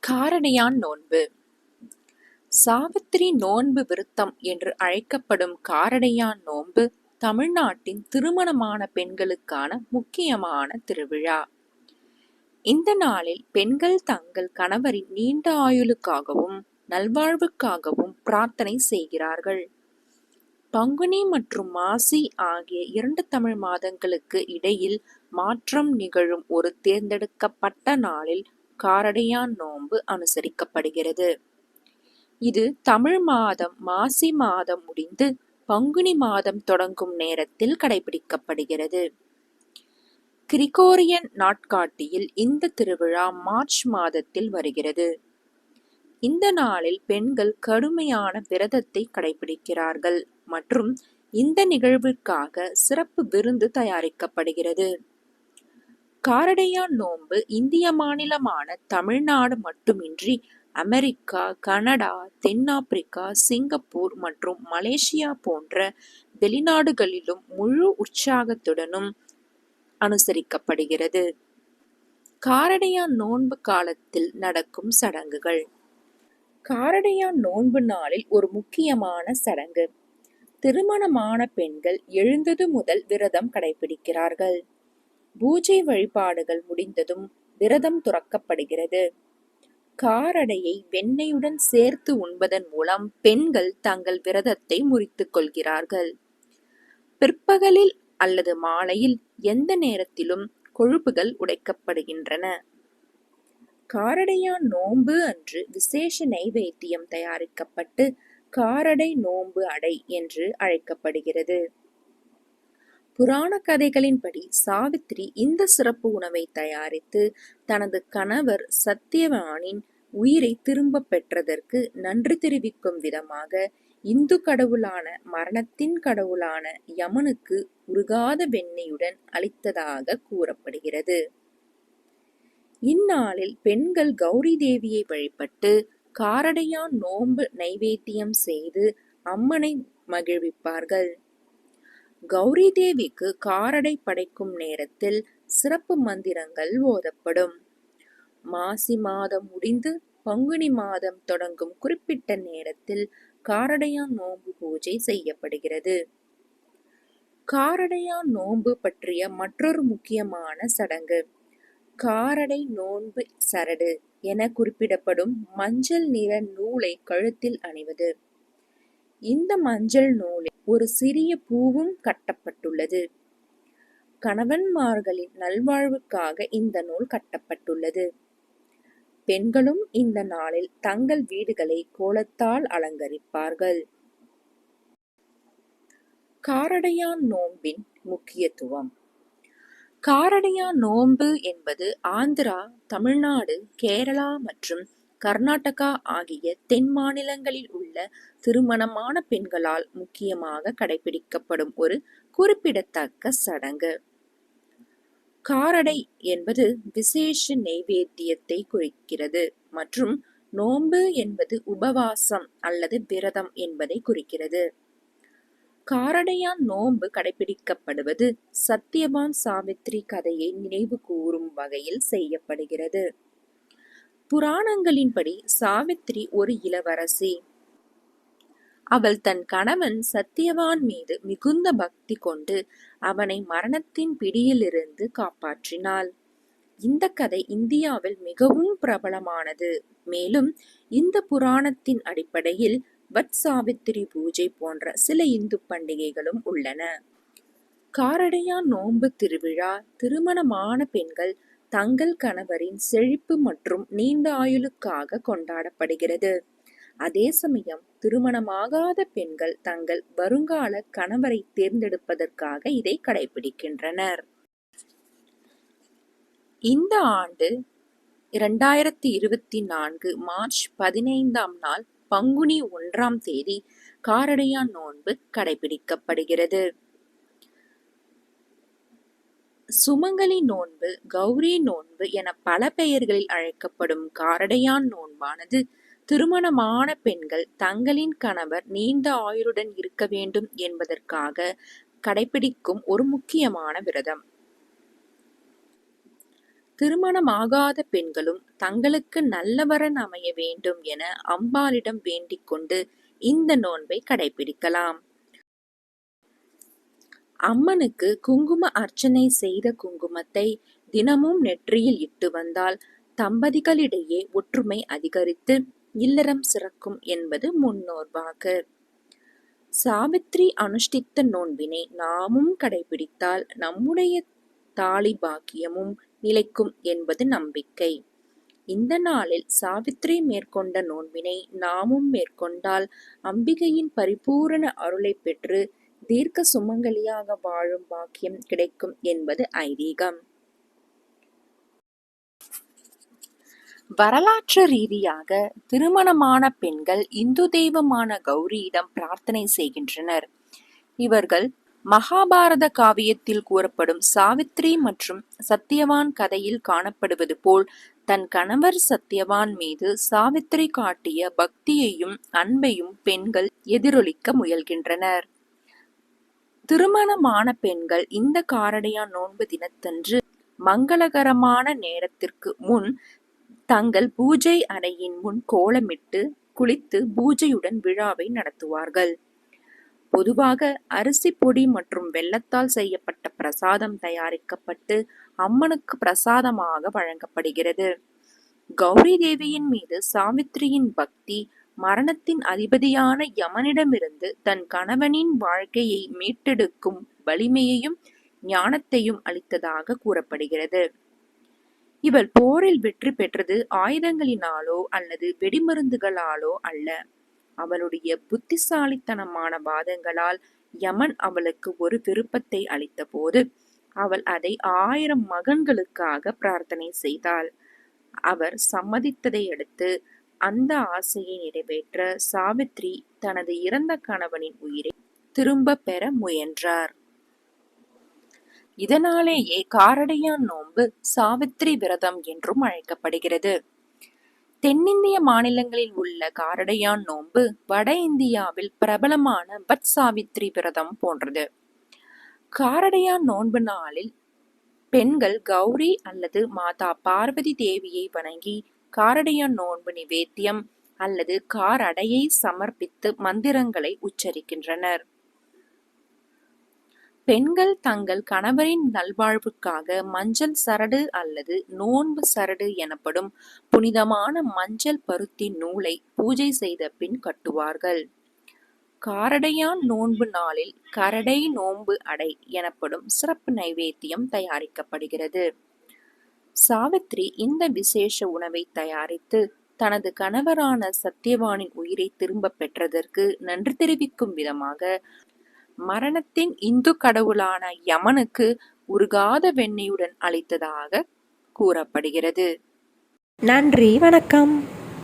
காரடையான் நோன்பு. சாவித்திரி நோன்பு விருத்தம் என்று அழைக்கப்படும் காரடையான் நோன்பு தமிழ்நாட்டின் திருமணமான பெண்களுக்கான முக்கியமான திருவிழா. இந்த நாளில் பெண்கள் தங்கள் கணவரின் நீண்ட ஆயுளுக்காகவும் நல்வாழ்வுக்காகவும் பிரார்த்தனை செய்கிறார்கள். பங்குனி மற்றும் மாசி ஆகிய 2 தமிழ் மாதங்களுக்கு இடையில் மாற்றம் நிகழும் ஒரு தேர்ந்தெடுக்கப்பட்ட நாளில் காரடையான் நோன்பு அனுசரிக்கப்படுகிறது. இது தமிழ் மாதம் மாசி மாதம் முடிந்து பங்குனி மாதம் தொடங்கும் நேரத்தில் கடைபிடிக்கப்படுகிறது. கிரிகோரியன் நாட்காட்டியில் இந்த திருவிழா மார்ச் மாதத்தில் வருகிறது. இந்த நாளில் பெண்கள் கடுமையான விரதத்தை கடைபிடிக்கிறார்கள் மற்றும் இந்த நிகழ்விற்காக சிறப்பு விருந்து தயாரிக்கப்படுகிறது. காரடையான் நோன்பு இந்திய மாநிலமான தமிழ்நாடு மட்டுமின்றி அமெரிக்கா, கனடா, தென்னாப்பிரிக்கா, சிங்கப்பூர் மற்றும் மலேசியா போன்ற வெளிநாடுகளிலும் முழு உற்சாகத்துடனும் அனுசரிக்கப்படுகிறது. காரடையான் நோன்பு காலத்தில் நடக்கும் சடங்குகள். காரடையான் நோன்பு நாளில் ஒரு முக்கியமான சடங்கு. திருமணமான பெண்கள் எழுந்தது முதல் விரதம் கடைபிடிக்கிறார்கள். பூஜை வழிபாடுகள் முடிந்ததும் விரதம் துறக்கப்படுகிறது. காரடையை வெண்ணெயுடன் சேர்த்து உண்பதன் மூலம் பெண்கள் தங்கள் விரதத்தை முறித்துக் கொள்கிறார்கள். பிற்பகலில் அல்லது மாலையில் எந்த நேரத்திலும் கொழுப்புகள் உடைக்கப்படுகின்றன. காரடையான் நோன்பு அன்று விசேஷ நைவேத்தியம் தயாரிக்கப்பட்டு காரடை நோன்பு அடை என்று அழைக்கப்படுகிறது. புராண கதைகளின்படி சாவித்திரி இந்த சிறப்பு உணவை தயாரித்து தனது கணவர் சத்தியவானின் உயிரை திரும்ப பெற்றதற்கு நன்றி தெரிவிக்கும் விதமாக இந்து கடவுளான மரணத்தின் கடவுளான யமனுக்கு உருகாத வெண்ணெயுடன் அளித்ததாக கூறப்படுகிறது. இந்நாளில் பெண்கள் கௌரி தேவியை வழிபட்டு காரடையான் நோன்பு நைவேத்தியம் செய்து அம்மனை மகிழ்விப்பார்கள். கௌரி தேவிக்கு காரடை படைக்கும் நேரத்தில் சிறப்பு மந்திரங்கள் ஓதப்படும். மாசி மாதம் முடிந்து பங்குனி மாதம் தொடங்கும் குறிப்பிட்ட நேரத்தில் காரடையான் நோன்பு பூஜை செய்யப்படுகிறது. காரடையான் நோன்பு பற்றிய மற்றொரு முக்கியமான சடங்கு காரடை நோன்பு சரடு என குறிப்பிடப்படும் மஞ்சள் நிற நூலை கழுத்தில் அணிவது. இந்த மஞ்சள் நூலில் ஒரு சிறிய பூவும் கட்டப்பட்டுள்ளது. கணவன்மார்களின் நல்வாழ்வுக்காக இந்த நூல் கட்டப்பட்டுள்ளது. பெண்களும் இந்த நாளில் தங்கள் வீடுகளை கோலத்தால் அலங்கரிப்பார்கள். காரடையான் நோன்பின் முக்கியத்துவம். காரடையான் நோன்பு என்பது ஆந்திரா, தமிழ்நாடு, கேரளா மற்றும் கர்நாடகா ஆகிய தென் மாநிலங்களில் உள்ள திருமணமான பெண்களால் முக்கியமாக கடைபிடிக்கப்படும் ஒரு குறிப்பிடத்தக்க சடங்கு. காரடை என்பது விசேஷ நைவேத்தியத்தை குறிக்கிறது மற்றும் நோன்பு என்பது உபவாசம் அல்லது விரதம் என்பதை குறிக்கிறது. காரடையான் நோன்பு கடைபிடிக்கப்படுவது சத்தியவான் சாவித்திரி கதையை நினைவு கூறும் வகையில் செய்யப்படுகிறது. புராணங்களின்படி சாவித்திரி ஒரு இளவரசி. அவள் தன் கணவன் சத்தியவான் மீது மிகுந்த பக்தி கொண்டு அவனை மரணத்தின் பிடியிலிருந்து காப்பாற்றினாள். இந்த கதை இந்தியாவில் மிகவும் பிரபலமானது. மேலும் இந்த புராணத்தின் அடிப்படையில் வட் சாவித்திரி பூஜை போன்ற சில இந்து பண்டிகைகளும் உள்ளன. காரடையான் நோன்பு திருவிழா திருமணமான பெண்கள் தங்கள் கணவரின் செழிப்பு மற்றும் நீண்ட ஆயுளுக்காக கொண்டாடப்படுகிறது. அதே சமயம் திருமணமாகாத பெண்கள் தங்கள் வருங்கால கணவரை தேர்ந்தெடுப்பதற்காக இதை கடைபிடிக்கின்றனர். இந்த ஆண்டு 2024 மார்ச் 15ஆம் நாள் பங்குனி 1ஆம் தேதி காரடையான் நோன்பு கடைபிடிக்கப்படுகிறது. சுமங்கலி நோன்பு, கௌரி நோன்பு என பல பெயர்களில் அழைக்கப்படும் காரடையான் நோன்பானது திருமணமான பெண்கள் தங்களின் கணவர் நீண்ட ஆயுளுடன் இருக்க வேண்டும் என்பதற்காக கடைபிடிக்கும் ஒரு முக்கியமான விரதம். திருமணமாகாத பெண்களும் தங்களுக்கு நல்லவரன் அமைய வேண்டும் என அம்பாளிடம் வேண்டிக் கொண்டு இந்த நோன்பை கடைபிடிக்கலாம். அம்மனுக்கு குங்கும அர்ச்சனை செய்த குங்குமத்தை தினமும் நெற்றியில் இட்டு வந்தால் தம்பதிகளிடையே ஒற்றுமை அதிகரித்து இல்லறம் சிறக்கும் என்பது முன்னோர் வாக்கு. சாவித்ரி அனுஷ்டித்த நோன்பினை நாமும் கடைபிடித்தால் நம்முடைய தாலி பாக்கியமும் நிலைக்கும் என்பது நம்பிக்கை. இந்த நாளில் சாவித்ரி மேற்கொண்ட நோன்பினை நாமும் மேற்கொண்டால் அம்பிகையின் பரிபூரண அருளை பெற்று தீர்க்க சுமங்கலியாக வாழும் பாக்கியம் கிடைக்கும் என்பது ஐதீகம். வரலாற்று ரீதியாக திருமணமான பெண்கள் இந்து தெய்வமான கௌரியிடம் பிரார்த்தனை செய்கின்றனர். இவர்கள் மகாபாரத காவியத்தில் கூறப்படும் சாவித்ரி மற்றும் சத்தியவான் கதையில் காணப்படுவது போல் தன் கணவர் சத்தியவான் மீது சாவித்ரி காட்டிய பக்தியையும் அன்பையும் பெண்கள் எதிரொலிக்க முயல்கின்றனர். திருமணமான பெண்கள் இந்த காரடையான் நோன்பு தினத்தன்று மங்களகரமான நேரத்திற்கு முன் தங்கள் பூஜை அறையின் முன் கோலமிட்டு குளித்து பூஜையுடன் விழாவை நடத்துவார்கள். பொதுவாக அரிசி பொடி மற்றும் வெல்லத்தால் செய்யப்பட்ட பிரசாதம் தயாரிக்கப்பட்டு அம்மனுக்கு பிரசாதமாக வழங்கப்படுகிறது. கௌரி தேவியின் மீது சாவித்ரியின் பக்தி மரணத்தின் அதிபதியான யமனிடமிருந்து தன் கணவனின் வாழ்க்கையை மீட்டெடுக்கும் வலிமையையும் ஞானத்தையும் அளித்ததாக கூறப்படுகிறது. இவள் போரில் வெற்றி பெற்றது ஆயுதங்களினாலோ அல்லது வெடிமருந்துகளாலோ அல்ல. அவளுடைய புத்திசாலித்தனமான வாதங்களால் யமன் அவளுக்கு ஒரு விருப்பத்தை அளித்த போது அவள் அதை 1000 மகன்களுக்காக பிரார்த்தனை செய்தாள். அவர் சம்மதித்ததை அடுத்து அந்த ஆசையை நிறைவேற்ற சாவித்ரி தனது இறந்த கணவனின் உயிரை திரும்ப பெற முயன்றார். இதனாலேயே காரடையான் நோன்பு சாவித்ரி விரதம் என்றும் அழைக்கப்படுகிறது. தென்னிந்திய மாநிலங்களில் உள்ள காரடையான் நோன்பு வட இந்தியாவில் பிரபலமான வட் சாவித்ரி விரதம் போன்றது. காரடையான் நோன்பு நாளில் பெண்கள் கௌரி அல்லது மாதா பார்வதி தேவியை வணங்கி காரடையான் நோன்பு நிவேத்தியம் அல்லது காரடையை சமர்ப்பித்து மந்திரங்களை உச்சரிக்கின்றனர். பெண்கள் தங்கள் கணவரின் நல்வாழ்வுக்காக மஞ்சள் சரடு அல்லது நோன்பு சரடு எனப்படும் புனிதமான மஞ்சள் பருத்தி நூலை பூஜை செய்த பின் கட்டுவார்கள். காரடையான் நோன்பு நாளில் கரடை நோன்பு அடை எனப்படும் சிறப்பு நைவேத்தியம் தயாரிக்கப்படுகிறது. சாவித்ரி இந்த விசேஷ உணவை தயாரித்து தனது கணவரான சத்தியவானின் உயிரை திரும்ப பெற்றதற்கு நன்றி தெரிவிக்கும் விதமாக மரணத்தின் இந்து கடவுளான யமனுக்கு உருகாத வெண்ணெயுடன் அளித்ததாக கூறப்படுகிறது. நன்றி, வணக்கம்.